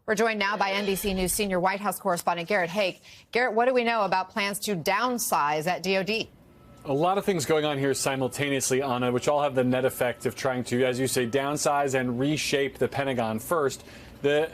We're joined now by NBC News senior White House correspondent Garrett Haake. Garrett, what do we know about plans to downsize at DOD? A lot of things going on here simultaneously, Anna, which all have the net effect of trying to, as you say, downsize and reshape the Pentagon first. The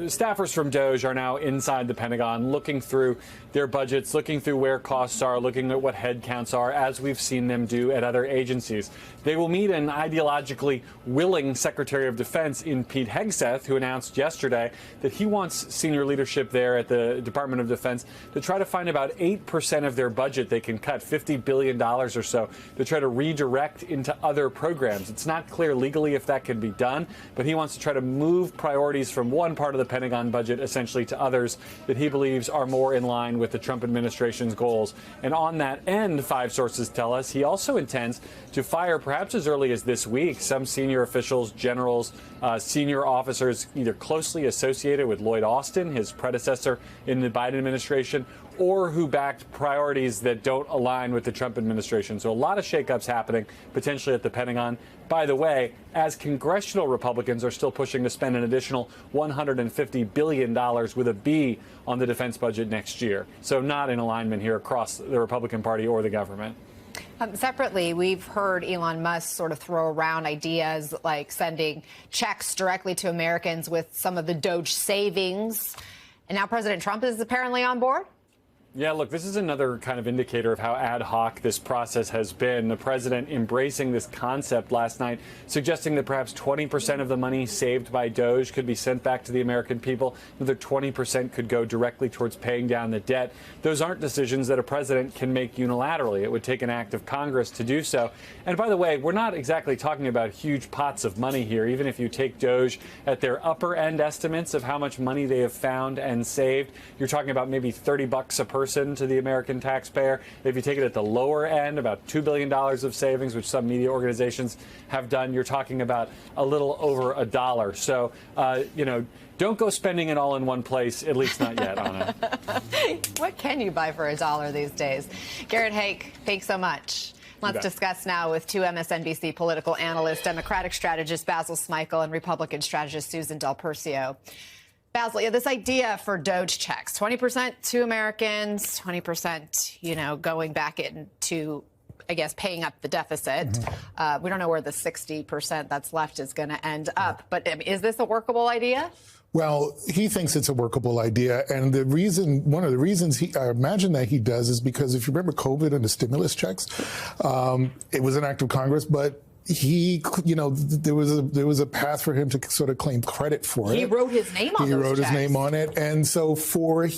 staffers from DOJ are now inside the Pentagon looking through their budgets, looking through where costs are, looking at what headcounts are, as we've seen them do at other agencies. They will meet an ideologically willing Secretary of Defense in Pete Hegseth, who announced yesterday that he wants senior leadership there at the Department of Defense to try to find about 8% of their budget they can cut, $50 billion or so, to try to redirect into other programs. It's not clear legally if that can be done, but he wants to try to move priorities from one part of the Pentagon budget essentially to others that he believes are more in line with the Trump administration's goals. And on that end, 5 sources tell us, he also intends to fire, perhaps as early as this week, some senior officials, generals, senior officers either closely associated with Lloyd Austin, his predecessor in the Biden administration, or who backed priorities that don't align with the Trump administration. So a lot of shakeups happening potentially at the Pentagon. By the way, as congressional Republicans are still pushing to spend an additional $150 billion with a B on the defense budget next year. So not in alignment here across the Republican Party or the government. Separately, we've heard Elon Musk sort of throw around ideas like sending checks directly to Americans with some of the DOJ savings. And now President Trump is apparently on board. Yeah, look, this is another kind of indicator of how ad hoc this process has been. The president embracing this concept last night, suggesting that perhaps 20% of the money saved by DOJ could be sent back to the American people. Another 20% could go directly towards paying down the debt. Those aren't decisions that a president can make unilaterally. It would take an act of Congress to do so. And by the way, we're not exactly talking about huge pots of money here. Even if you take DOJ at their upper end estimates of how much money they have found and saved, you're talking about maybe $30 a person to the American taxpayer. If you take it at the lower end, about $2 billion of savings, which some media organizations have done, you're talking about a little over $1. So, don't go spending it all in one place, at least not yet, Anna. What can you buy for $1 these days? Garrett Haake, thanks so much. Let's discuss now with 2 MSNBC political analysts, Democratic strategist Basil Smikle and Republican strategist Susan Del Percio. Basil, this idea for DOJ checks, 20% to Americans, 20%, going back into, I guess, paying up the deficit. Mm-hmm. We don't know where the 60% that's left is going to end up. But is this a workable idea? Well, he thinks it's a workable idea. And one of the reasons I imagine that he does is because if you remember COVID and the stimulus checks, it was an act of Congress, but there was a path for him to sort of claim credit for it. He wrote his name on those checks. He wrote his name on it. And so for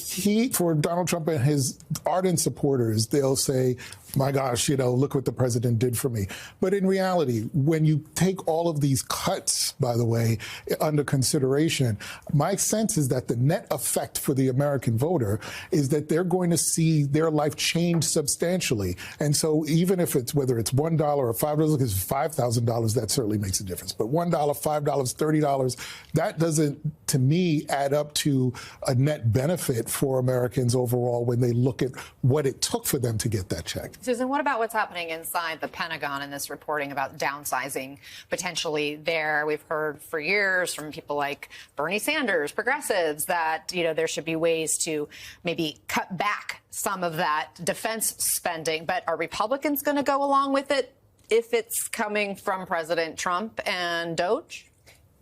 Donald Trump and his ardent supporters, they'll say, my gosh, look what the president did for me. But in reality, when you take all of these cuts, by the way, under consideration, my sense is that the net effect for the American voter is that they're going to see their life change substantially. And so even if whether it's $1 or $5, because $5,000, that certainly makes a difference. But $1, $5, $30, that doesn't, to me, add up to a net benefit for Americans overall when they look at what it took for them to get that check. Susan, what about what's happening inside the Pentagon in this reporting about downsizing potentially there? We've heard for years from people like Bernie Sanders, progressives, that, there should be ways to maybe cut back some of that defense spending. But are Republicans going to go along with it if it's coming from President Trump and DOJ?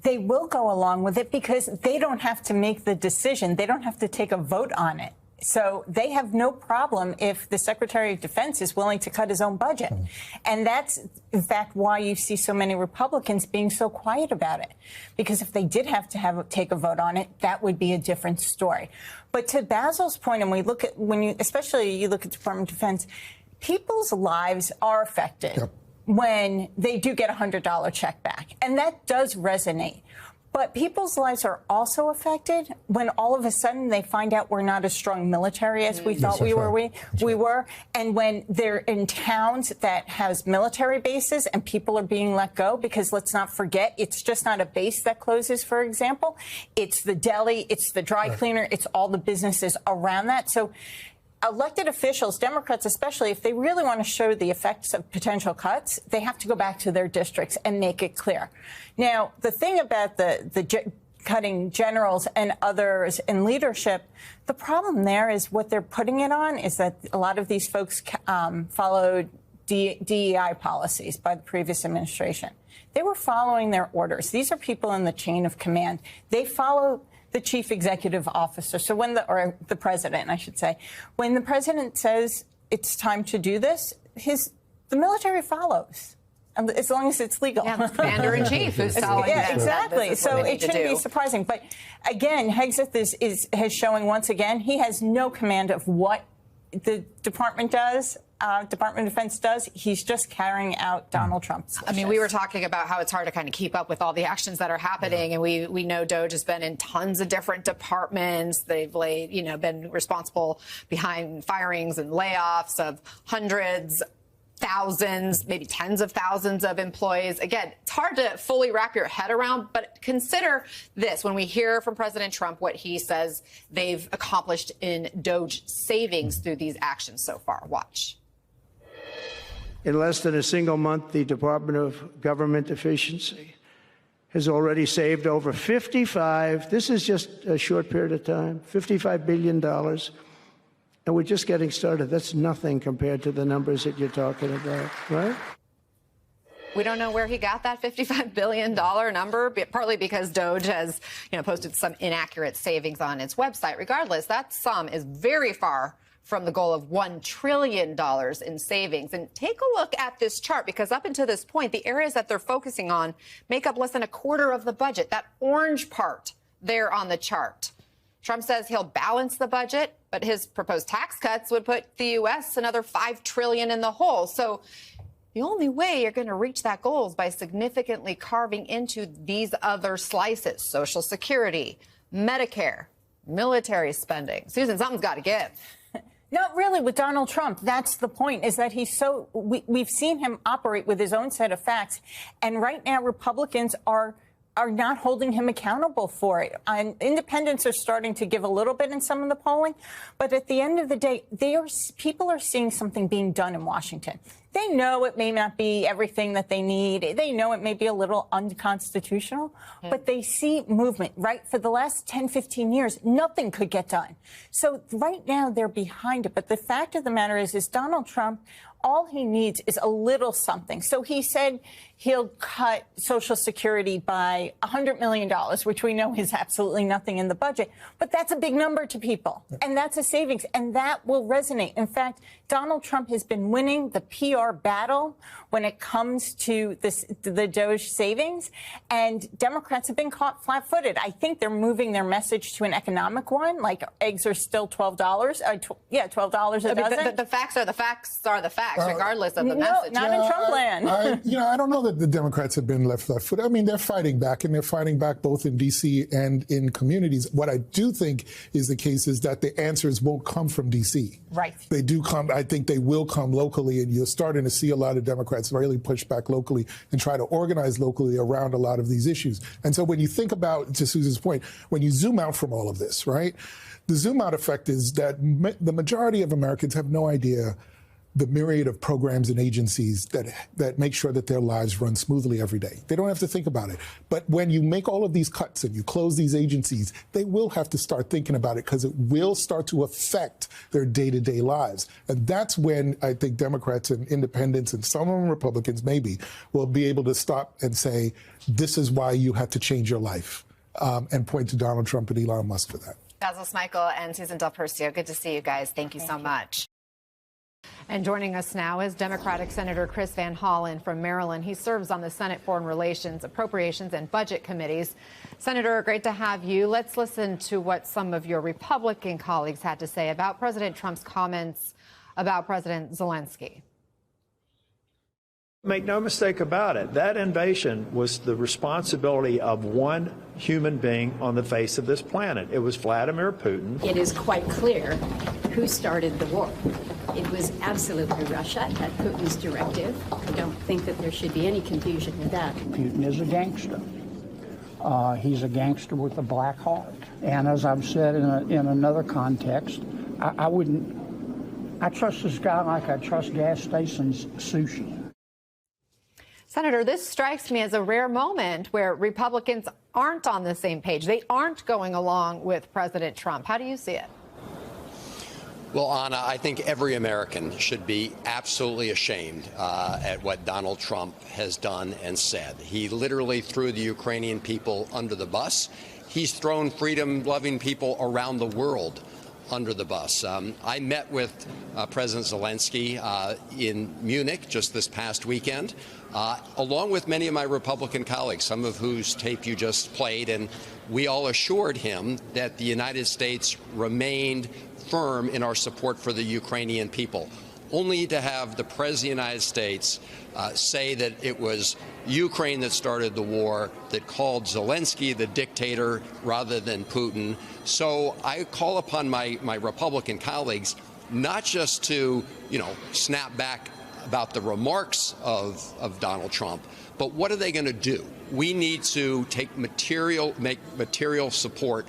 They will go along with it because they don't have to make the decision. They don't have to take a vote on it. So they have no problem if the Secretary of Defense is willing to cut his own budget. And that's, in fact, why you see so many Republicans being so quiet about it. Because if they did have to take a vote on it, that would be a different story. But to Basil's point, and especially you look at Department of Defense, people's lives are affected when they do get a $100 check back. And that does resonate. But people's lives are also affected when all of a sudden they find out we're not as strong military as we thought we were. And when they're in towns that has military bases and people are being let go, because let's not forget, it's just not a base that closes, for example. It's the deli, it's the dry cleaner, it's all the businesses around that. So elected officials, Democrats especially, if they really want to show the effects of potential cuts, they have to go back to their districts and make it clear. Now, the thing about the cutting generals and others in leadership. The problem there is what they're putting it on is that a lot of these folks followed DEI policies by the previous administration. They were following their orders. These are people in the chain of command. They follow the chief executive officer. So or the president, I should say, when the president says it's time to do this, the military follows. As long as it's legal. Yeah, the commander-in-chief is telling them. Exactly. So it shouldn't be surprising. But again, Hegseth has showing once again he has no command of what the department does. Department of Defense does. He's just carrying out Donald Trump's wishes. I mean, we were talking about how it's hard to kind of keep up with all the actions that are happening, and we know DOGE has been in tons of different departments. They've been responsible behind firings and layoffs of hundreds, thousands, maybe tens of thousands of employees. Again, it's hard to fully wrap your head around, but consider this. When we hear from President Trump what he says they've accomplished in DOGE savings through these actions so far. Watch. In less than a single month, the Department of Government Efficiency has already saved over this is just a short period of time, $55 billion. And we're just getting started. That's nothing compared to the numbers that you're talking about, right? We don't know where he got that $55 billion number, partly because DOGE has, posted some inaccurate savings on its website. Regardless, that sum is very far from the goal of $1 trillion in savings. And take a look at this chart, because up until this point, the areas that they're focusing on make up less than a quarter of the budget. That orange part there on the chart. Trump says he'll balance the budget, but his proposed tax cuts would put the U.S. another $5 trillion in the hole. So the only way you're going to reach that goal is by significantly carving into these other slices: Social Security, Medicare, military spending. Susan, something's got to give. Not really with Donald Trump. That's the point, is that we've seen him operate with his own set of facts. And right now, Republicans are not holding him accountable for it. And independents are starting to give a little bit in some of the polling. But at the end of the day, people are seeing something being done in Washington. They know it may not be everything that they need. They know it may be a little unconstitutional, but they see movement, right? For the last 10, 15 years, nothing could get done. So right now they're behind it. But the fact of the matter is Donald Trump, all he needs is a little something. So he said he'll cut Social Security by $100 million, which we know is absolutely nothing in the budget. But that's a big number to people. And that's a savings. And that will resonate. In fact, Donald Trump has been winning the PR battle when it comes to the DOGE savings. And Democrats have been caught flat-footed. I think they're moving their message to an economic one, like eggs are still $12. $12 a dozen. The facts are the facts are the facts, regardless of the message. Not in Trump land. I don't know that the Democrats have been left footed. I mean, they're fighting back, and they're fighting back both in D.C. and in communities. What I do think is the case is that the answers won't come from D.C. Right. They do come. I think they will come locally, and you're starting to see a lot of Democrats really push back locally and try to organize locally around a lot of these issues. And so when you think about, to Susan's point, when you zoom out from all of this, right, the zoom out effect is that the majority of Americans have no idea the myriad of programs and agencies that make sure that their lives run smoothly every day. They don't have to think about it. But when you make all of these cuts and you close these agencies, they will have to start thinking about it, because it will start to affect their day-to-day lives. And that's when I think Democrats and independents, and some of them Republicans maybe, will be able to stop and say, this is why you have to change your life, and point to Donald Trump and Elon Musk for that. Basil Smikle and Susan Del Percio, good to see you guys. Thank you so much. And joining us now is Democratic Senator Chris Van Hollen from Maryland. He serves on the Senate Foreign Relations, Appropriations, and Budget Committees. Senator, great to have you. Let's listen to what some of your Republican colleagues had to say about President Trump's comments about President Zelensky. Make no mistake about it, that invasion was the responsibility of one human being on the face of this planet. It was Vladimir Putin. It is quite clear who started the war. It was absolutely Russia at Putin's directive. I don't think that there should be any confusion with that. Putin is a gangster. He's a gangster with a black heart. And as I've said in another context, I trust this guy like I trust gas stations sushi. Senator, this strikes me as a rare moment where Republicans aren't on the same page. They aren't going along with President Trump. How do you see it? Well, Anna, I think every American should be absolutely ashamed at what Donald Trump has done and said. He literally threw the Ukrainian people under the bus. He's thrown freedom-loving people around the world under the bus. I met with President Zelensky in Munich just this past weekend, along with many of my Republican colleagues, some of whose tape you just played, and we all assured him that the United States remained firm in our support for the Ukrainian people, only to have the President of the United States say that it was Ukraine that started the war, that called Zelensky the dictator rather than Putin. So I call upon my Republican colleagues not just to, snap back about the remarks of Donald Trump, but what are they going to do? We need to make material support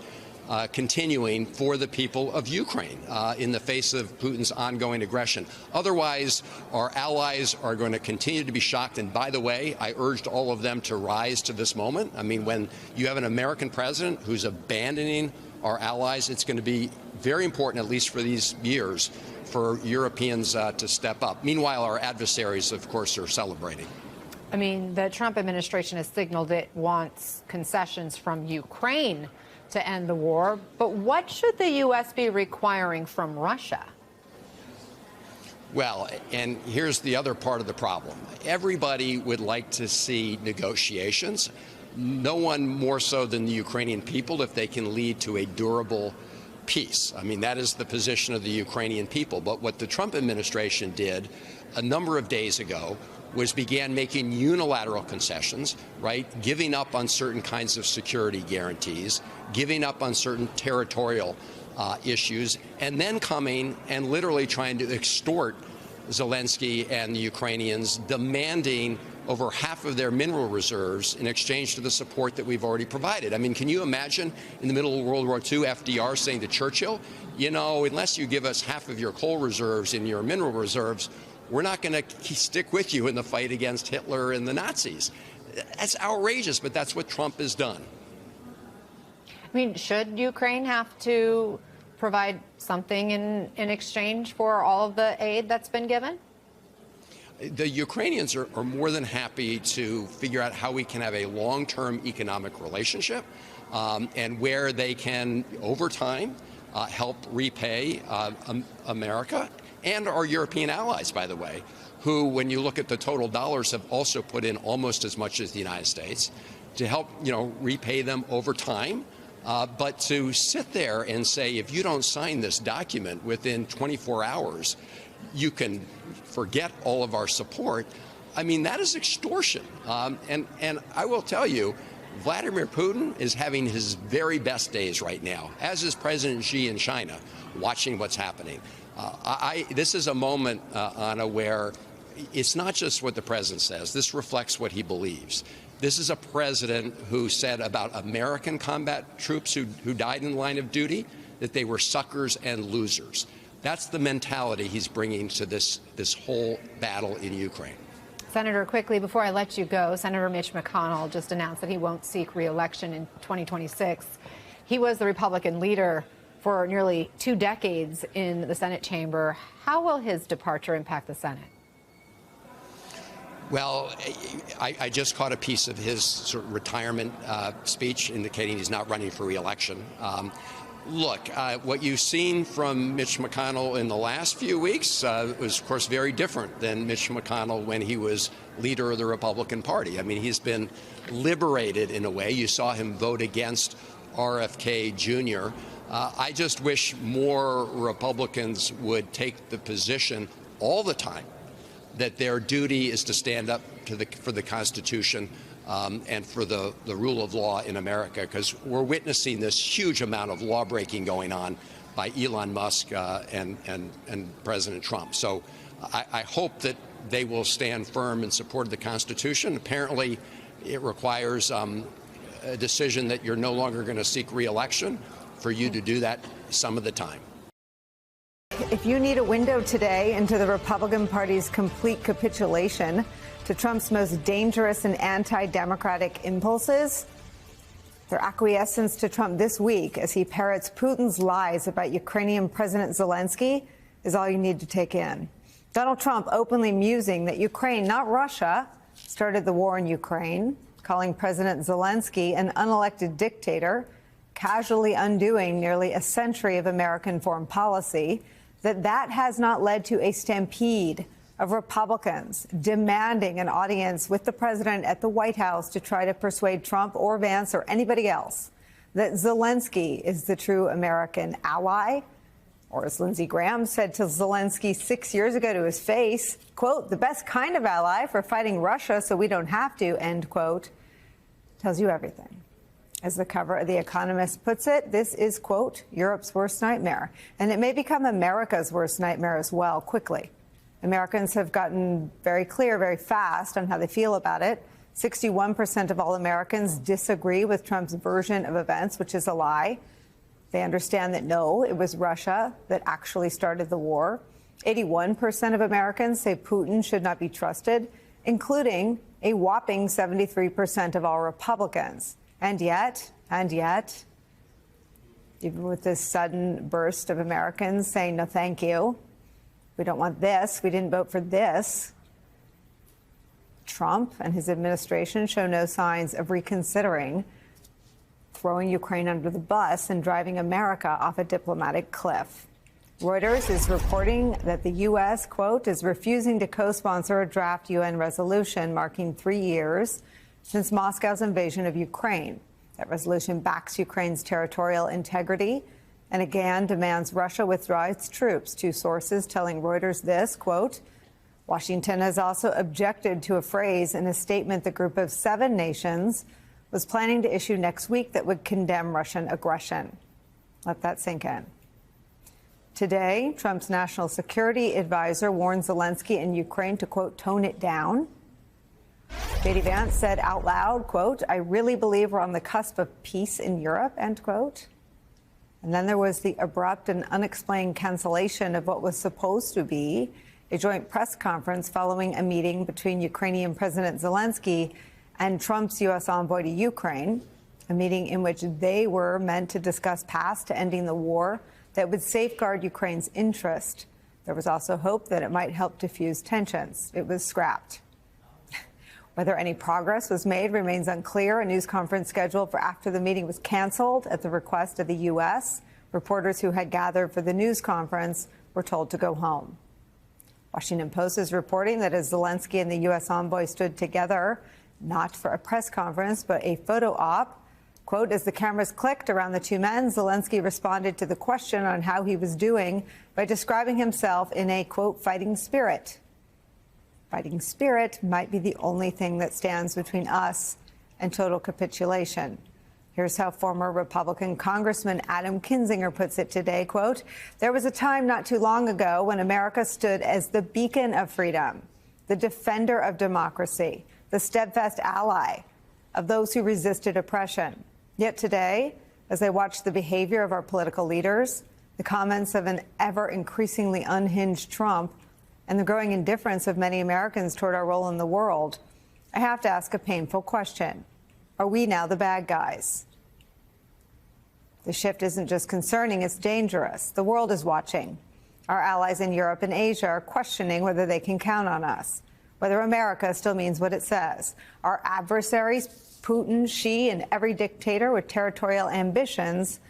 continuing for the people of Ukraine in the face of Putin's ongoing aggression. Otherwise, our allies are going to continue to be shocked. And by the way, I urged all of them to rise to this moment. I mean, when you have an American president who's abandoning our allies, it's going to be very important, at least for these years, for Europeans to step up. Meanwhile, our adversaries, of course, are celebrating. I mean, the Trump administration has signaled it wants concessions from Ukraine to end the war. But what should the U.S. be requiring from Russia? Well, and here's the other part of the problem. Everybody would like to see negotiations. No one more so than the Ukrainian people if they can lead to a durable peace. I mean, that is the position of the Ukrainian people. But what the Trump administration did a number of days ago was began making unilateral concessions, right? Giving up on certain kinds of security guarantees, giving up on certain territorial issues, and then coming and literally trying to extort Zelensky and the Ukrainians, demanding over half of their mineral reserves in exchange for the support that we've already provided. I mean, can you imagine in the middle of World War II, FDR saying to Churchill, unless you give us half of your coal reserves and your mineral reserves, we're not going to stick with you in the fight against Hitler and the Nazis. That's outrageous, but that's what Trump has done. I mean, should Ukraine have to provide something in exchange for all of the aid that's been given? The Ukrainians are more than happy to figure out how we can have a long-term economic relationship and where they can, over time, help repay America and our European allies, by the way, who, when you look at the total dollars, have also put in almost as much as the United States to help, repay them over time. But to sit there and say, if you don't sign this document within 24 hours, you can forget all of our support. I mean, that is extortion. And I will tell you, Vladimir Putin is having his very best days right now, as is President Xi in China, watching what's happening. This is a moment, Anna, where it's not just what the president says. This reflects what he believes. This is a president who said about American combat troops who died in the line of duty that they were suckers and losers. That's the mentality he's bringing to this whole battle in Ukraine. Senator, quickly, before I let you go, Senator Mitch McConnell just announced that he won't seek re-election in 2026. He was the Republican leader for nearly 2 decades in the Senate chamber. How will his departure impact the Senate? Well, I just caught a piece of his sort of retirement speech indicating he's not running for re-election. Look, what you've seen from Mitch McConnell in the last few weeks was, of course, very different than Mitch McConnell when he was leader of the Republican Party. I mean, he's been liberated in a way. You saw him vote against RFK Jr. I just wish more Republicans would take the position all the time that their duty is to stand up for the Constitution and for the rule of law in America, because we're witnessing this huge amount of law breaking going on by Elon Musk and President Trump. So I hope that they will stand firm in support of the Constitution. Apparently, it requires a decision that you're no longer going to seek re-election for you to do that some of the time. If you need a window today into the Republican Party's complete capitulation to Trump's most dangerous and anti-democratic impulses, Their acquiescence to Trump this week as he parrots Putin's lies about Ukrainian President Zelensky is all you need to take in. Donald Trump openly musing that Ukraine, not Russia, started the war in Ukraine, calling President Zelensky an unelected dictator, casually undoing nearly a century of American foreign policy, that has not led to a stampede of Republicans demanding an audience with the president at the White House to try to persuade Trump or Vance or anybody else that Zelensky is the true American ally. Or as Lindsey Graham said to Zelensky 6 years ago to his face, quote, the best kind of ally for fighting Russia so we don't have to, end quote, tells you everything. As the cover of The Economist puts it, this is, quote, Europe's worst nightmare. And it may become America's worst nightmare as well, quickly. Americans have gotten very clear very fast on how they feel about it. 61% of all Americans disagree with Trump's version of events, which is a lie. They understand that, no, it was Russia that actually started the war. 81% of Americans say Putin should not be trusted, including a whopping 73% of all Republicans. And yet, even with this sudden burst of Americans saying, no, thank you, we don't want this, we didn't vote for this, Trump and his administration show no signs of reconsidering throwing Ukraine under the bus and driving America off a diplomatic cliff. Reuters is reporting that the U.S., quote, is refusing to co-sponsor a draft UN resolution marking 3 years since Moscow's invasion of Ukraine. That resolution backs Ukraine's territorial integrity and again demands Russia withdraw its troops. Two sources telling Reuters this, quote, Washington has also objected to a phrase in a statement the group of 7 nations was planning to issue next week that would condemn Russian aggression. Let that sink in. Today, Trump's national security advisor warned Zelensky and Ukraine to, quote, tone it down. J.D. Vance said out loud, quote, I really believe we're on the cusp of peace in Europe, end quote. And then there was the abrupt and unexplained cancellation of what was supposed to be a joint press conference following a meeting between Ukrainian President Zelensky and Trump's U.S. envoy to Ukraine, a meeting in which they were meant to discuss paths to ending the war that would safeguard Ukraine's interest. There was also hope that it might help diffuse tensions. It was scrapped. Whether any progress was made remains unclear. A news conference scheduled for after the meeting was canceled at the request of the U.S. Reporters who had gathered for the news conference were told to go home. Washington Post is reporting that as Zelensky and the U.S. envoy stood together, not for a press conference, but a photo op, quote, as the cameras clicked around the two men, Zelensky responded to the question on how he was doing by describing himself in a, quote, fighting spirit. Fighting spirit might be the only thing that stands between us and total capitulation. Here's how former Republican Congressman Adam Kinzinger puts it today, quote, there was a time not too long ago when America stood as the beacon of freedom, the defender of democracy, the steadfast ally of those who resisted oppression. Yet today, as I watch the behavior of our political leaders, the comments of an ever increasingly unhinged Trump, and the growing indifference of many Americans toward our role in the world, I have to ask a painful question. Are we now the bad guys? The shift isn't just concerning, it's dangerous. The world is watching. Our allies in Europe and Asia are questioning whether they can count on us, whether America still means what it says. Our adversaries, Putin, Xi, and every dictator with territorial ambitions,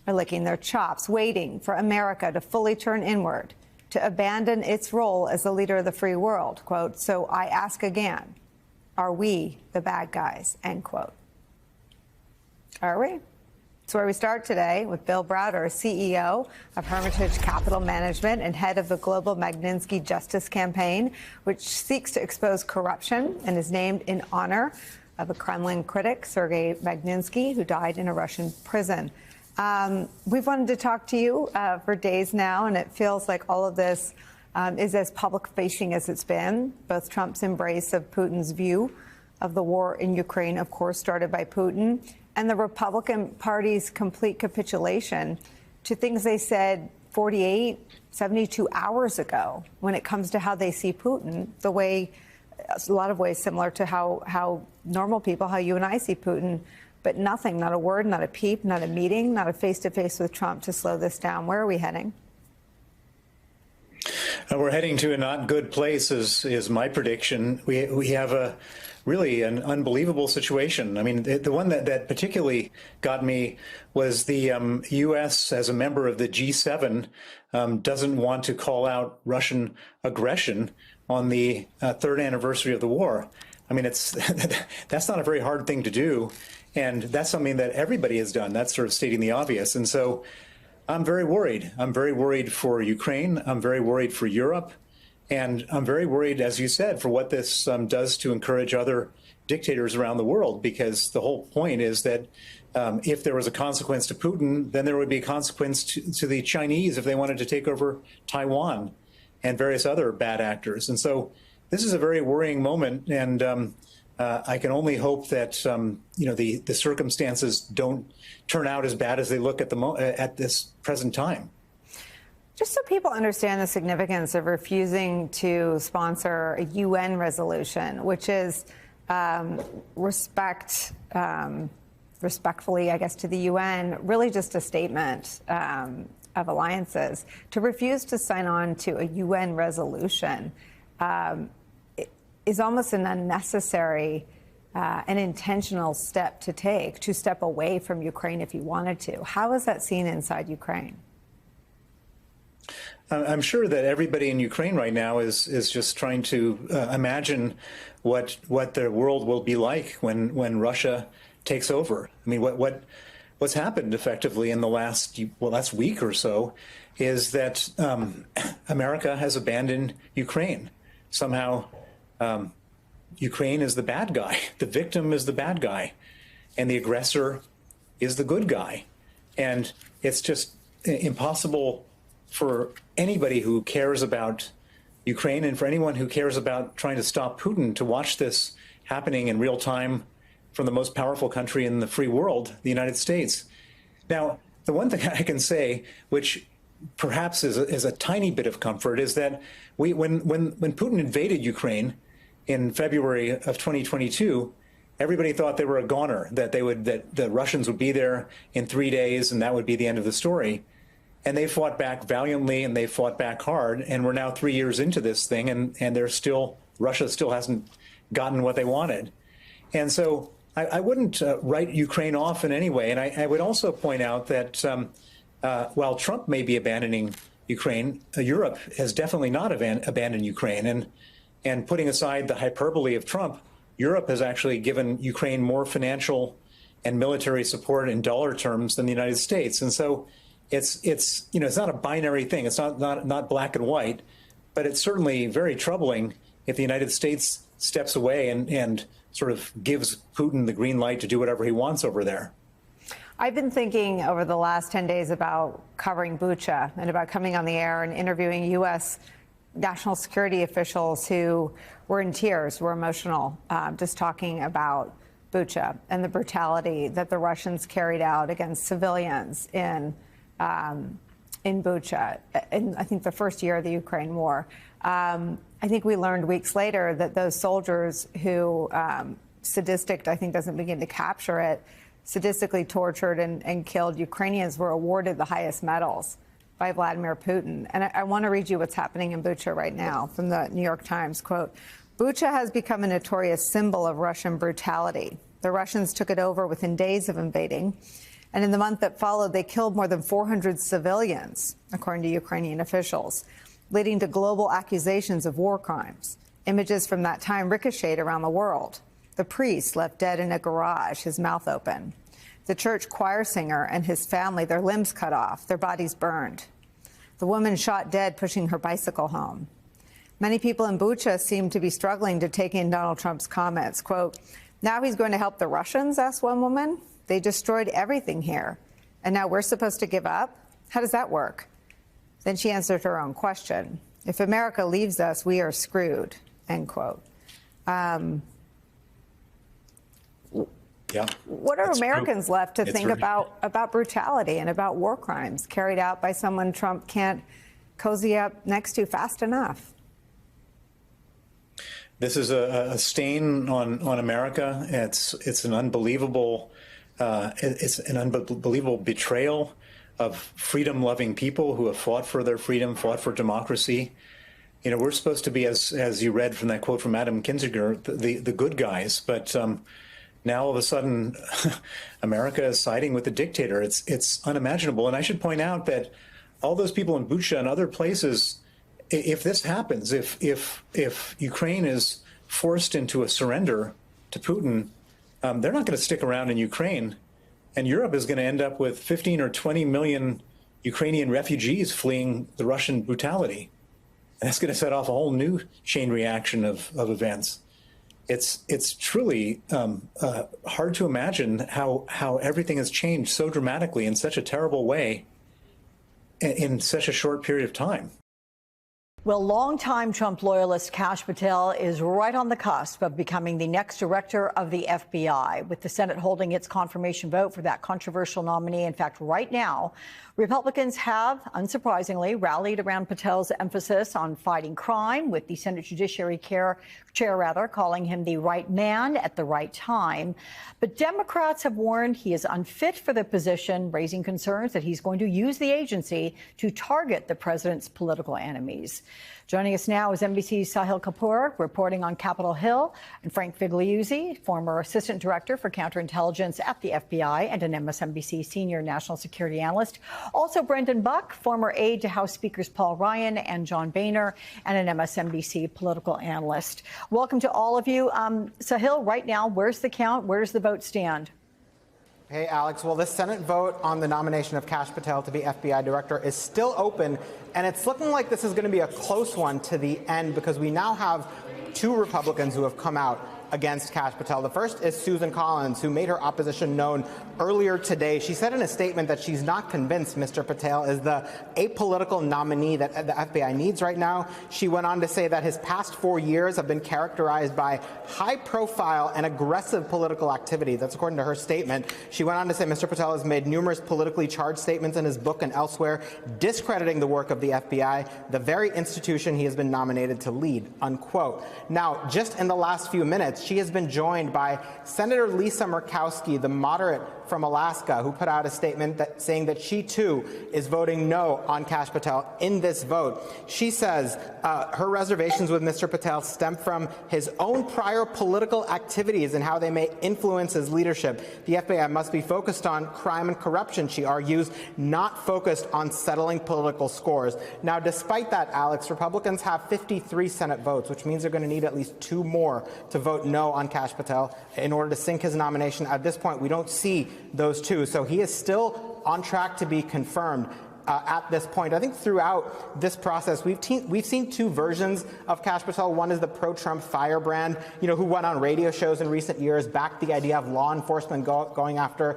are licking their chops, waiting for America to fully turn inward, to abandon its role as the leader of the free world, quote, so I ask again, are we the bad guys, end quote. Are we? That's where we start today with Bill Browder, CEO of Hermitage Capital Management and head of the Global Magnitsky Justice Campaign, which seeks to expose corruption and is named in honor of a Kremlin critic, Sergei Magnitsky, who died in a Russian prison. We've wanted to talk to you for days now, and it feels like all of this is as public-facing as it's been. Both Trump's embrace of Putin's view of the war in Ukraine, of course, started by Putin, and the Republican Party's complete capitulation to things they said 48, 72 hours ago when it comes to how they see Putin, the way, a lot of ways similar to how normal people, how you and I see Putin, but nothing, not a word, not a peep, not a meeting, not a face-to-face with Trump to slow this down. Where are we heading? We're heading to a not good place, is my prediction. We have really an unbelievable situation. I mean, the one that particularly got me was the U.S. as a member of the G7 doesn't want to call out Russian aggression on the third anniversary of the war. I mean, that's not a very hard thing to do, and that's something that everybody has done. That's sort of stating the obvious. And so I'm very worried. I'm very worried for Ukraine. I'm very worried for Europe. And I'm very worried, as you said, for what this does to encourage other dictators around the world, because the whole point is that if there was a consequence to Putin, then there would be a consequence to the Chinese if they wanted to take over Taiwan and various other bad actors. And so this is a very worrying moment. And I can only hope that the circumstances don't turn out as bad as they look at this present time. Just so people understand the significance of refusing to sponsor a UN resolution, which is respectfully, I guess, to the UN, really just a statement of alliances. To refuse to sign on to a UN resolution is almost an unnecessary an intentional step to take, to step away from Ukraine if you wanted to. How is that seen inside Ukraine? I'm sure that everybody in Ukraine right now is just trying to imagine what the world will be like when Russia takes over. I mean, what's happened effectively in the last week or so is that America has abandoned Ukraine. Somehow, Ukraine is the bad guy. The victim is the bad guy, and the aggressor is the good guy. And it's just impossible for anybody who cares about Ukraine and for anyone who cares about trying to stop Putin to watch this happening in real time from the most powerful country in the free world, the United States. Now, the one thing I can say, which perhaps is a tiny bit of comfort, is that when Putin invaded Ukraine in February of 2022, everybody thought they were a goner, that the Russians would be there in 3 days and that would be the end of the story. And they fought back valiantly and they fought back hard. And we're now 3 years into this thing, and Russia still hasn't gotten what they wanted. And so I wouldn't write Ukraine off in any way. And I would also point out that while Trump may be abandoning Ukraine, Europe has definitely not abandoned Ukraine. And putting aside the hyperbole of Trump, Europe has actually given Ukraine more financial and military support in dollar terms than the United States. And so it's not a binary thing. It's not black and white, but it's certainly very troubling if the United States steps away and sort of gives Putin the green light to do whatever he wants over there. I've been thinking over the last 10 days about covering Bucha and about coming on the air and interviewing U.S. national security officials who were in tears, were emotional, just talking about Bucha and the brutality that the Russians carried out against civilians in Bucha, in I think the first year of the Ukraine war. I think we learned weeks later that those soldiers who sadistic, I think doesn't begin to capture it, sadistically tortured and killed Ukrainians were awarded the highest medals by Vladimir Putin. And I want to read you what's happening in Bucha right now from the New York Times. Quote, Bucha has become a notorious symbol of Russian brutality. The Russians took it over within days of invading. And in the month that followed, they killed more than 400 civilians, according to Ukrainian officials, leading to global accusations of war crimes. Images from that time ricocheted around the world. The priest left dead in a garage, his mouth open. The church choir singer and his family, their limbs cut off, their bodies burned. The woman shot dead pushing her bicycle home. Many people in Bucha seem to be struggling to take in Donald Trump's comments. Quote, now he's going to help the Russians, asked one woman. They destroyed everything here. And now we're supposed to give up? How does that work? Then she answered her own question. If America leaves us, we are screwed, end quote. Yeah. What are Americans left to think about brutality and about war crimes carried out by someone Trump can't cozy up next to fast enough? This is a stain on America. It's an unbelievable It's an unbelievable betrayal of freedom-loving people who have fought for their freedom, fought for democracy. You know, we're supposed to be, as you read from that quote from Adam Kinzinger, the good guys, but now all of a sudden, America is siding with the dictator. It's unimaginable. And I should point out that all those people in Bucha and other places, if this happens, if Ukraine is forced into a surrender to Putin, they're not going to stick around in Ukraine, and Europe is going to end up with 15 or 20 million Ukrainian refugees fleeing the Russian brutality. And that's going to set off a whole new chain reaction of events. It's truly hard to imagine how everything has changed so dramatically in such a terrible way in such a short period of time. Well, longtime Trump loyalist Kash Patel is right on the cusp of becoming the next director of the FBI, with the Senate holding its confirmation vote for that controversial nominee. In fact, right now, Republicans have, unsurprisingly, rallied around Patel's emphasis on fighting crime, with the Senate Judiciary Chair calling him the right man at the right time. But Democrats have warned he is unfit for the position, raising concerns that he's going to use the agency to target the president's political enemies. Joining us now is NBC's Sahil Kapoor, reporting on Capitol Hill, and Frank Figliuzzi, former assistant director for counterintelligence at the FBI and an MSNBC senior national security analyst. Also, Brendan Buck, former aide to House Speakers Paul Ryan and John Boehner, and an MSNBC political analyst. Welcome to all of you. Sahil, right now, where's the count? Where does the vote stand? Hey, Alex. Well, the Senate vote on the nomination of Kash Patel to be FBI director is still open, and it's looking like this is going to be a close one to the end, because we now have two Republicans who have come out against Kash Patel. The first is Susan Collins, who made her opposition known earlier today. She said in a statement that she's not convinced Mr. Patel is the apolitical nominee that the FBI needs right now. She went on to say that his past 4 years have been characterized by high-profile and aggressive political activity. That's according to her statement. She went on to say Mr. Patel has made numerous politically charged statements in his book and elsewhere, discrediting the work of the FBI, the very institution he has been nominated to lead, unquote. Now, just in the last few minutes, she has been joined by Senator Lisa Murkowski, the moderate from Alaska, who put out a statement saying that she, too, is voting no on Kash Patel in this vote. She says her reservations with Mr. Patel stem from his own prior political activities and how they may influence his leadership. The FBI must be focused on crime and corruption, she argues, not focused on settling political scores. Now, despite that, Alex, Republicans have 53 Senate votes, which means they're going to need at least 2 more to vote no on Kash Patel in order to sink his nomination. At this point, we don't see those 2. So he is still on track to be confirmed. At this point, I think throughout this process, we've seen 2 versions of Kash Patel. One is the pro-Trump firebrand, who went on radio shows in recent years, backed the idea of law enforcement going after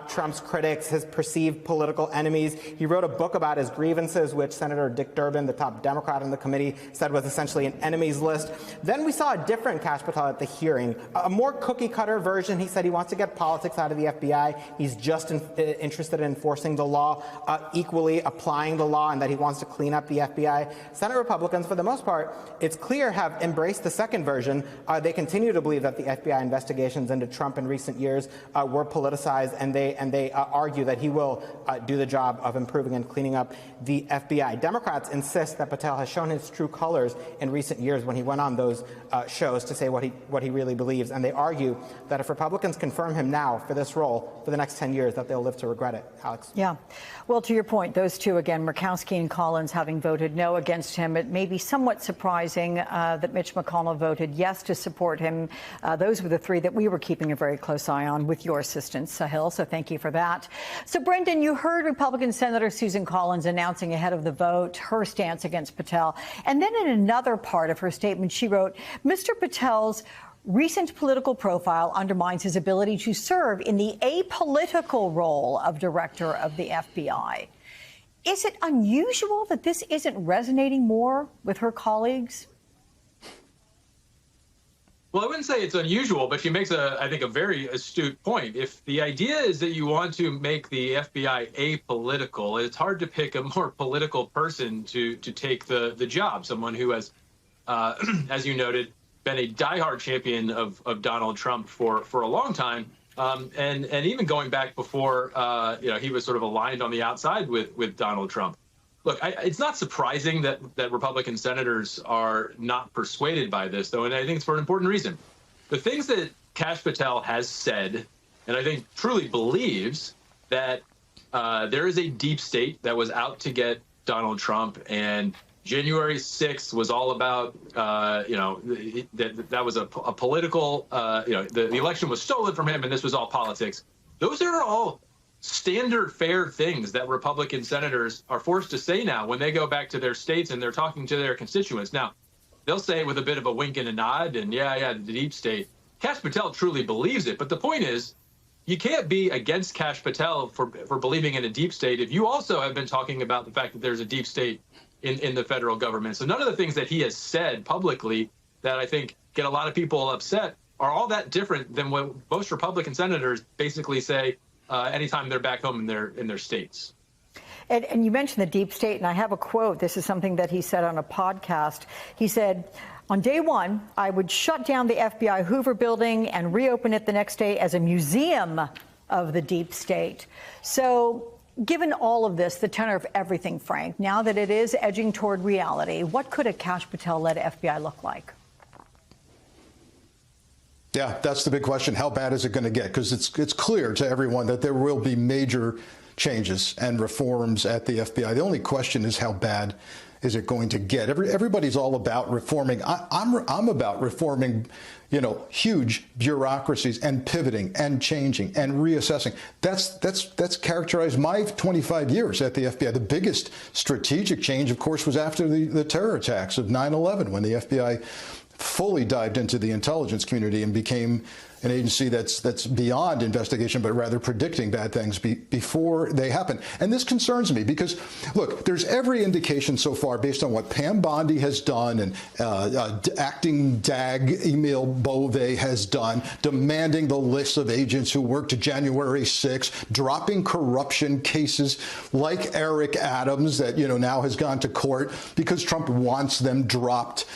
Trump's critics, his perceived political enemies. He wrote a book about his grievances, which Senator Dick Durbin, the top Democrat in the committee, said was essentially an enemies list. Then we saw a different Kash Patel at the hearing, a more cookie-cutter version. He said he wants to get politics out of the FBI. He's just interested in enforcing the law equally, applying the law, and that he wants to clean up the FBI. Senate Republicans, for the most part, it's clear, have embraced the second version. They continue to believe that the FBI investigations into Trump in recent years were politicized, and they argue that he will do the job of improving and cleaning up the FBI. Democrats insist that Patel has shown his true colors in recent years when he went on those shows to say what he really believes, and they argue that if Republicans confirm him now for this role for the next 10 years, that they'll live to regret it. Alex? Yeah. Well, to your point, those 2, again, Murkowski and Collins having voted no against him. It may be somewhat surprising that Mitch McConnell voted yes to support him. Those were the 3 that we were keeping a very close eye on with your assistance, Sahil, so thank you for that. So, Brendan, you heard Republican Senator Susan Collins announcing ahead of the vote her stance against Patel. And then in another part of her statement, she wrote, Mr. Patel's recent political profile undermines his ability to serve in the apolitical role of director of the FBI. Is it unusual that this isn't resonating more with her colleagues? Well, I wouldn't say it's unusual, but she makes, I think, a very astute point. If the idea is that you want to make the FBI apolitical, it's hard to pick a more political person to take the job, someone who has, as you noted, been a diehard champion of Donald Trump for a long time. And even going back before, he was sort of aligned on the outside with Donald Trump. Look, it's not surprising that Republican senators are not persuaded by this, though, and I think it's for an important reason. The things that Kash Patel has said, and I think truly believes, that there is a deep state that was out to get Donald Trump, and January 6th was all about, that was a political, the election was stolen from him, and this was all politics. Those are all standard fare things that Republican senators are forced to say now when they go back to their states and they're talking to their constituents. Now, they'll say it with a bit of a wink and a nod, and the deep state. Kash Patel truly believes it, but the point is, you can't be against Kash Patel for believing in a deep state if you also have been talking about the fact that there's a deep state in the federal government. So none of the things that he has said publicly that I think get a lot of people upset are all that different than what most Republican senators basically say anytime they're back home in their states. And you mentioned the deep state, and I have a quote. This is something that he said on a podcast. He said, on day one, I would shut down the FBI Hoover building and reopen it the next day as a museum of the deep state. So given all of this, the tenor of everything, Frank, now that it is edging toward reality, what could a Kash Patel-led FBI look like? Yeah, that's the big question. How bad is it going to get? Because it's clear to everyone that there will be major changes and reforms at the FBI. The only question is how bad is it going to get? Everybody's all about reforming. I'm about reforming, huge bureaucracies and pivoting and changing and reassessing. That's characterized my 25 years at the FBI. The biggest strategic change, of course, was after the terror attacks of 9/11, when the FBI fully dived into the intelligence community and became an agency that's beyond investigation, but rather predicting bad things before they happen. And this concerns me because, look, there's every indication so far, based on what Pam Bondi has done and acting DAG Emil Bove has done, demanding the list of agents who worked January 6th, dropping corruption cases like Eric Adams that, now has gone to court because Trump wants them dropped.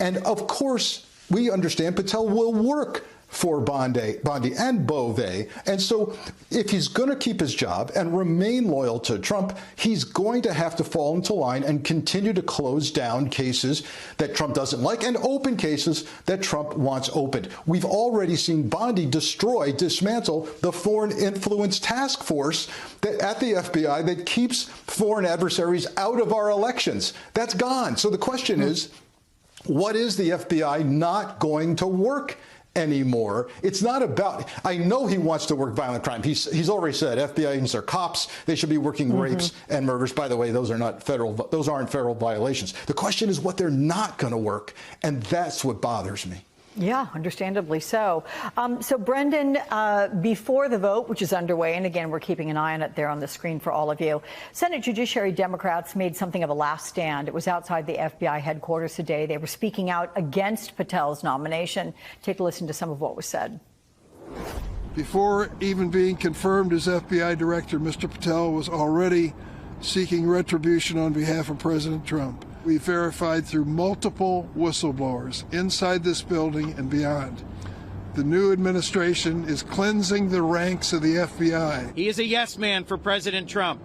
And of course, we understand Patel will work for Bondi and Bove. And so if he's going to keep his job and remain loyal to Trump, he's going to have to fall into line and continue to close down cases that Trump doesn't like and open cases that Trump wants opened. We've already seen Bondi dismantle the Foreign Influence Task Force at the FBI that keeps foreign adversaries out of our elections. That's gone. So the question is, what is the FBI not going to work anymore? It's not about, I know he wants to work violent crime. He's already said FBI agents are cops. They should be working rapes and murders. By the way, those aren't federal violations. The question is what they're not going to work. And that's what bothers me. Yeah, understandably so. So, Brendan, before the vote, which is underway, and again, we're keeping an eye on it there on the screen for all of you, Senate Judiciary Democrats made something of a last stand. It was outside the FBI headquarters today. They were speaking out against Patel's nomination. Take a listen to some of what was said. Before even being confirmed as FBI director, Mr. Patel was already seeking retribution on behalf of President Trump. We verified through multiple whistleblowers inside this building and beyond. The new administration is cleansing the ranks of the FBI. He is a yes man for President Trump,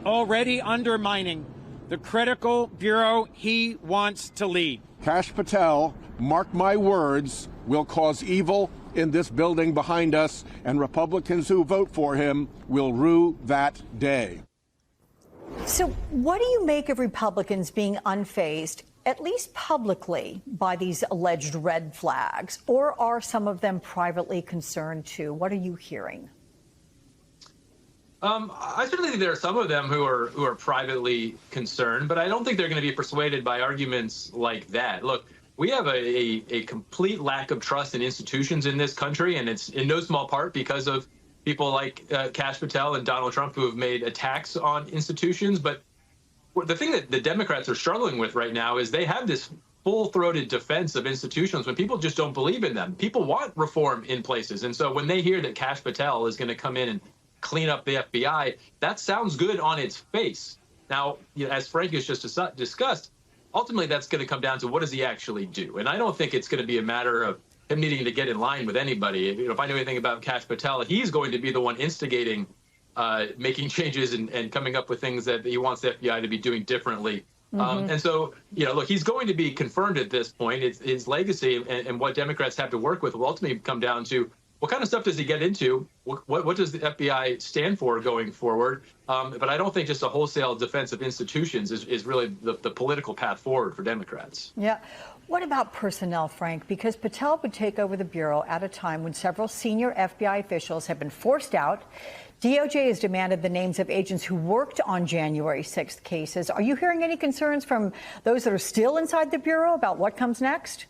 already undermining the critical bureau he wants to lead. Kash Patel, mark my words, will cause evil in this building behind us, and Republicans who vote for him will rue that day. So what do you make of Republicans being unfazed, at least publicly, by these alleged red flags? Or are some of them privately concerned, too? What are you hearing? I certainly think there are some of them who are privately concerned, but I don't think they're going to be persuaded by arguments like that. Look, we have a complete lack of trust in institutions in this country, and it's in no small part because of people like Kash Patel and Donald Trump who have made attacks on institutions. But the thing that the Democrats are struggling with right now is they have this full-throated defense of institutions when people just don't believe in them. People want reform in places. And so when they hear that Kash Patel is going to come in and clean up the FBI, that sounds good on its face. Now, as Frank has just discussed, ultimately that's going to come down to what does he actually do? And I don't think it's going to be a matter of him needing to get in line with anybody. If I know anything about Kash Patel, he's going to be the one instigating making changes and coming up with things that he wants the FBI to be doing differently. And so, look, he's going to be confirmed at this point. It's his legacy and what Democrats have to work with will ultimately come down to what kind of stuff does he get into? What does the FBI stand for going forward? But I don't think just a wholesale defense of institutions is really the political path forward for Democrats. Yeah. What about personnel, Frank? Because Patel would take over the Bureau at a time when several senior FBI officials have been forced out. DOJ has demanded the names of agents who worked on January 6th cases. Are you hearing any concerns from those that are still inside the Bureau about what comes next?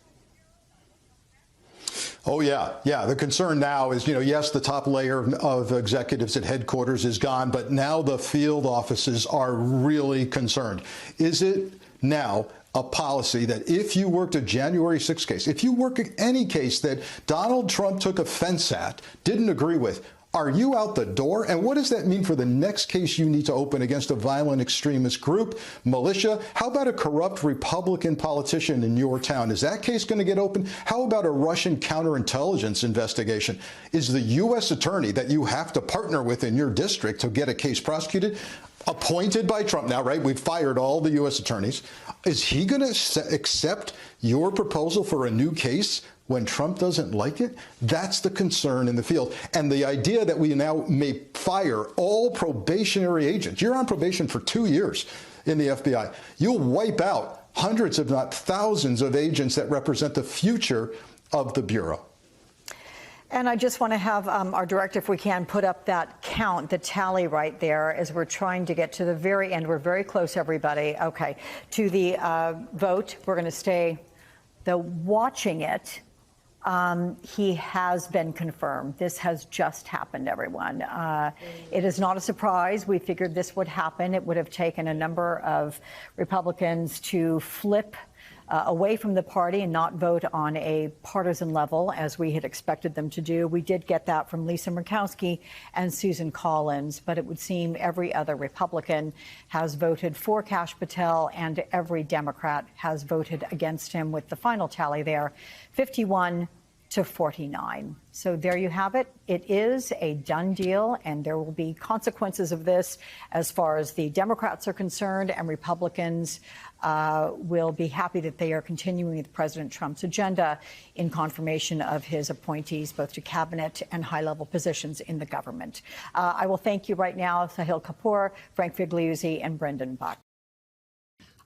Oh, yeah. Yeah. The concern now is, yes, the top layer of executives at headquarters is gone, but now the field offices are really concerned. Is it now a policy that if you worked a January 6th case, if you work any case that Donald Trump took offense at, didn't agree with, are you out the door? And what does that mean for the next case you need to open against a violent extremist group, militia? How about a corrupt Republican politician in your town? Is that case going to get open? How about a Russian counterintelligence investigation? Is the U.S. attorney that you have to partner with in your district to get a case prosecuted appointed by Trump now, right? We've fired all the U.S. attorneys. Is he going to accept your proposal for a new case when Trump doesn't like it? That's the concern in the field. And the idea that we now may fire all probationary agents. You're on probation for 2 years in the FBI. You'll wipe out hundreds, if not thousands, of agents that represent the future of the Bureau. And I just want to have our director, if we can, put up that count, the tally right there as we're trying to get to the very end. We're very close, everybody. Okay. To the vote, we're going to stay watching it. He has been confirmed. This has just happened, everyone. It is not a surprise. We figured this would happen. It would have taken a number of Republicans to flip away from the party and not vote on a partisan level, as we had expected them to do. We did get that from Lisa Murkowski and Susan Collins, but it would seem every other Republican has voted for Kash Patel and every Democrat has voted against him, with the final tally there, 51 to 49. So there you have it. It is a done deal, and there will be consequences of this as far as the Democrats are concerned, and Republicans will be happy that they are continuing with President Trump's agenda in confirmation of his appointees, both to cabinet and high-level positions in the government. I will thank you right now, Sahil Kapoor, Frank Figliuzzi, and Brendan Buck.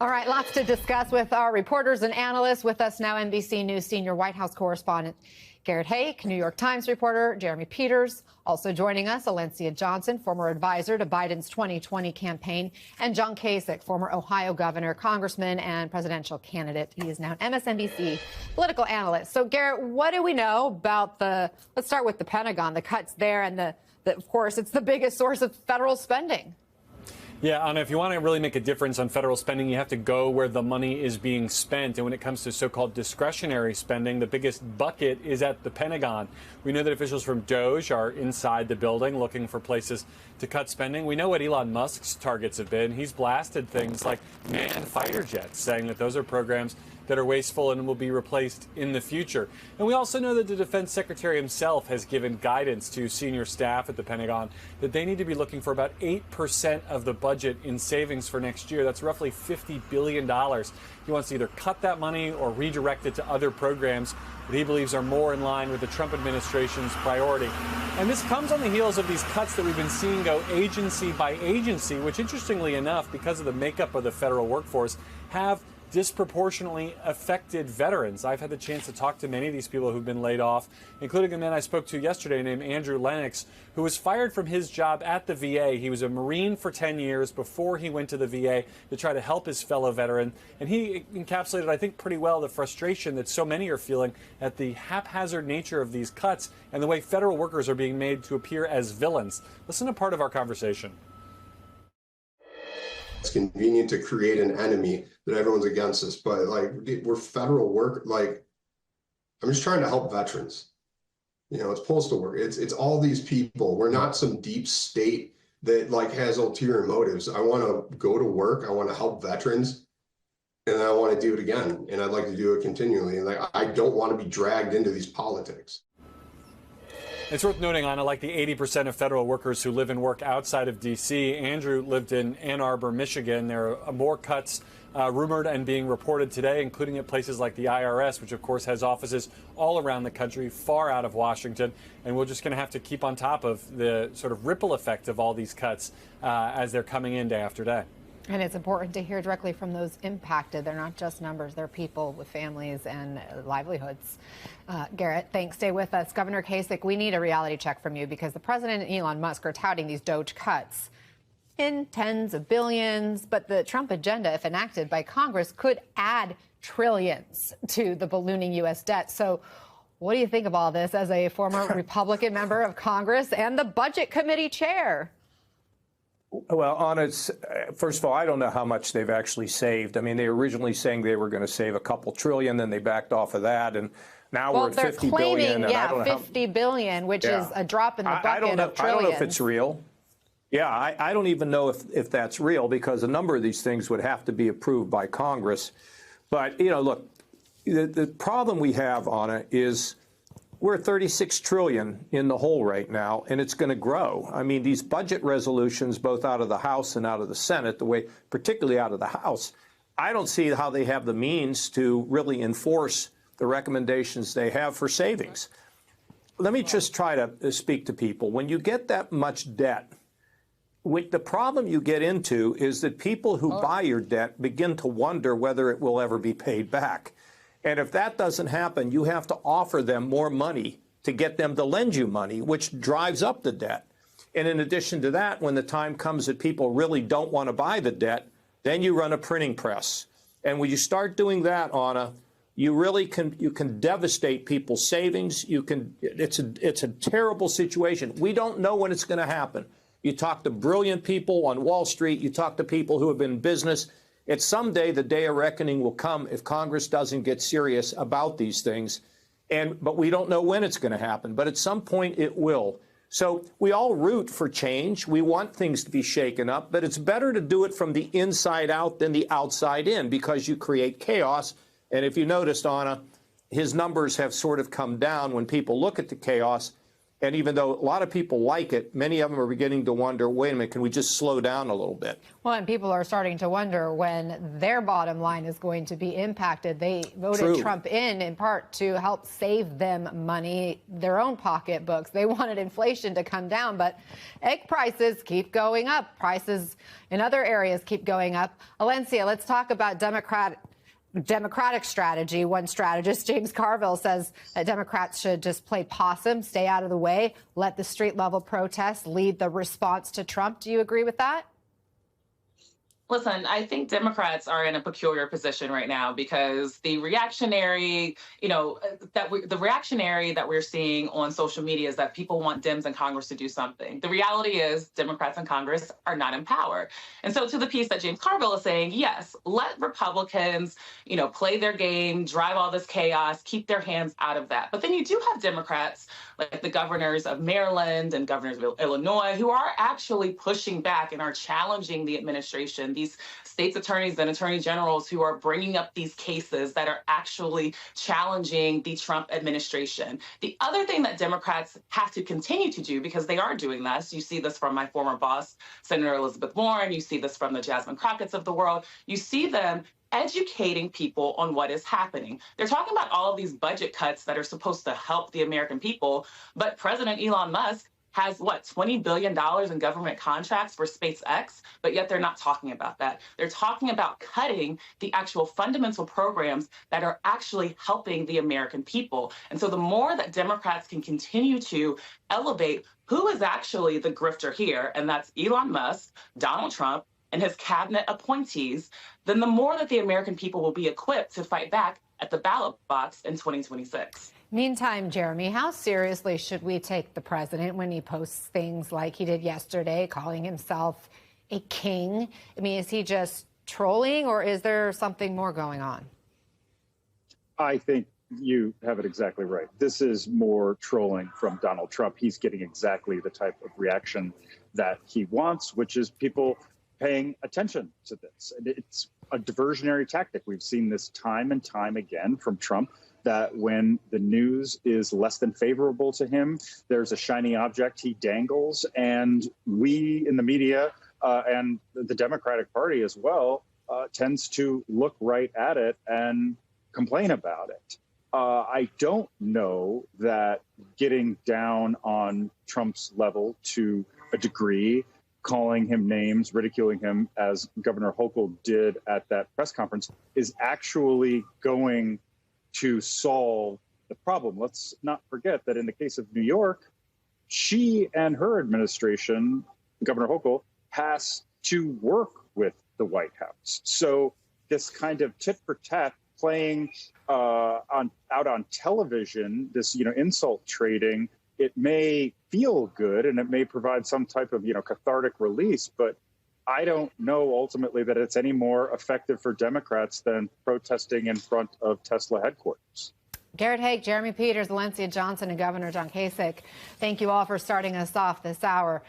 All right, lots to discuss with our reporters and analysts. With us now, NBC News senior White House correspondent Garrett Haake, New York Times reporter Jeremy Peters. Also joining us, Alencia Johnson, former advisor to Biden's 2020 campaign, and John Kasich, former Ohio governor, congressman, and presidential candidate. He is now an MSNBC political analyst. So, Garrett, what do we know about let's start with the Pentagon, the cuts there, and of course, it's the biggest source of federal spending. Yeah, Anna, if you want to really make a difference on federal spending, you have to go where the money is being spent. And when it comes to so-called discretionary spending, the biggest bucket is at the Pentagon. We know that officials from DOJ are inside the building looking for places to cut spending. We know what Elon Musk's targets have been. He's blasted things like manned fighter jets, saying that those are programs that are wasteful and will be replaced in the future. And we also know that the defense secretary himself has given guidance to senior staff at the Pentagon that they need to be looking for about 8% of the budget in savings for next year. That's roughly $50 billion. He wants to either cut that money or redirect it to other programs that he believes are more in line with the Trump administration's priority. And this comes on the heels of these cuts that we've been seeing go agency by agency, which, interestingly enough, because of the makeup of the federal workforce, have disproportionately affected veterans. I've had the chance to talk to many of these people who've been laid off, including a man I spoke to yesterday named Andrew Lennox, who was fired from his job at the VA. He was a Marine for 10 years before he went to the VA to try to help his fellow veteran. And he encapsulated, I think, pretty well the frustration that so many are feeling at the haphazard nature of these cuts and the way federal workers are being made to appear as villains. Listen to part of our conversation. It's convenient to create an enemy that everyone's against us, but we're federal work. I'm just trying to help veterans. It's postal work. It's all these people. We're not some deep state that has ulterior motives. I want to go to work. I want to help veterans. and I want to do it again, and I'd like to do it continually. And like, I don't want to be dragged into these politics. It's worth noting, Anna, like the 80% of federal workers who live and work outside of D.C., Andrew lived in Ann Arbor, Michigan. There are more cuts rumored and being reported today, including at places like the IRS, which, of course, has offices all around the country, far out of Washington. And we're just going to have to keep on top of the sort of ripple effect of all these cuts as they're coming in day after day. And it's important to hear directly from those impacted. They're not just numbers. They're people with families and livelihoods. Garrett, thanks. Stay with us. Governor Kasich, we need a reality check from you because the president and Elon Musk are touting these DOGE cuts in tens of billions. But the Trump agenda, if enacted by Congress, could add trillions to the ballooning U.S. debt. So what do you think of all this as a former Republican member of Congress and the Budget Committee chair? Well, Anna, first of all, I don't know how much they've actually saved. I mean, they were originally saying they were going to save a couple trillion, then they backed off of that, and now we're at 50 billion. And I don't know 50 billion, which is a drop in the bucket of trillions. I don't know if it's real. Yeah, I don't even know if that's real because a number of these things would have to be approved by Congress. But, you know, look, the problem we have, Anna, is we're at 36 trillion in the hole right now, and it's going to grow. I mean, these budget resolutions, both out of the House and out of the Senate, particularly out of the House, I don't see how they have the means to really enforce the recommendations they have for savings. Let me just try to speak to people. When you get that much debt, the problem you get into is that people who buy your debt begin to wonder whether it will ever be paid back. And if that doesn't happen, you have to offer them more money to get them to lend you money, which drives up the debt. And in addition to that, when the time comes that people really don't want to buy the debt, then you run a printing press. And when you start doing that, Anna, you really can devastate people's savings. It's a terrible situation. We don't know when it's going to happen. You talk to brilliant people on Wall Street. You talk to people who have been in business. It's someday the day of reckoning will come if Congress doesn't get serious about these things. But we don't know when it's going to happen. But at some point it will. So we all root for change. We want things to be shaken up. But it's better to do it from the inside out than the outside in because you create chaos. And if you noticed, Anna, his numbers have sort of come down when people look at the chaos. And even though a lot of people like it, many of them are beginning to wonder, wait a minute, can we just slow down a little bit? Well, and people are starting to wonder when their bottom line is going to be impacted. They voted Trump in part to help save them money, their own pocketbooks. They wanted inflation to come down, but egg prices keep going up. Prices in other areas keep going up. Alencia, let's talk about Democratic strategy. One strategist, James Carville, says that Democrats should just play possum, stay out of the way, let the street level protests lead the response to Trump. Do you agree with that? Listen, I think Democrats are in a peculiar position right now because the reactionary, the reactionary that we're seeing on social media is that people want Dems in Congress to do something. The reality is Democrats in Congress are not in power. And so to the piece that James Carville is saying, yes, let Republicans, play their game, drive all this chaos, keep their hands out of that. But then you do have Democrats like the governors of Maryland and governors of Illinois who are actually pushing back and are challenging the administration. These states attorneys and attorney generals who are bringing up these cases that are actually challenging the Trump administration. The other thing that Democrats have to continue to do, because they are doing this, you see this from my former boss, Senator Elizabeth Warren, you see this from the Jasmine Crockett's of the world, you see them educating people on what is happening. They're talking about all of these budget cuts that are supposed to help the American people, but President Elon Musk has, $20 billion in government contracts for SpaceX, but yet they're not talking about that. They're talking about cutting the actual fundamental programs that are actually helping the American people. And so the more that Democrats can continue to elevate who is actually the grifter here, and that's Elon Musk, Donald Trump, and his cabinet appointees, then the more that the American people will be equipped to fight back at the ballot box in 2026. Meantime, Jeremy, how seriously should we take the president when he posts things like he did yesterday, calling himself a king? I mean, is he just trolling or is there something more going on? I think you have it exactly right. This is more trolling from Donald Trump. He's getting exactly the type of reaction that he wants, which is people paying attention to this. And it's a diversionary tactic. We've seen this time and time again from Trump, that when the news is less than favorable to him, there's a shiny object he dangles. And we in the media and the Democratic Party as well tends to look right at it and complain about it. I don't know that getting down on Trump's level to a degree, calling him names, ridiculing him, as Governor Hochul did at that press conference, is actually going to solve the problem. Let's not forget that in the case of New York, she and her administration, Governor Hochul, has to work with the White House. So this kind of tit for tat playing out on television, this insult trading, it may feel good and it may provide some type of cathartic release, but I don't know ultimately that it's any more effective for Democrats than protesting in front of Tesla headquarters. Garrett Haake, Jeremy Peters, Valencia Johnson, and Governor John Kasich, thank you all for starting us off this hour.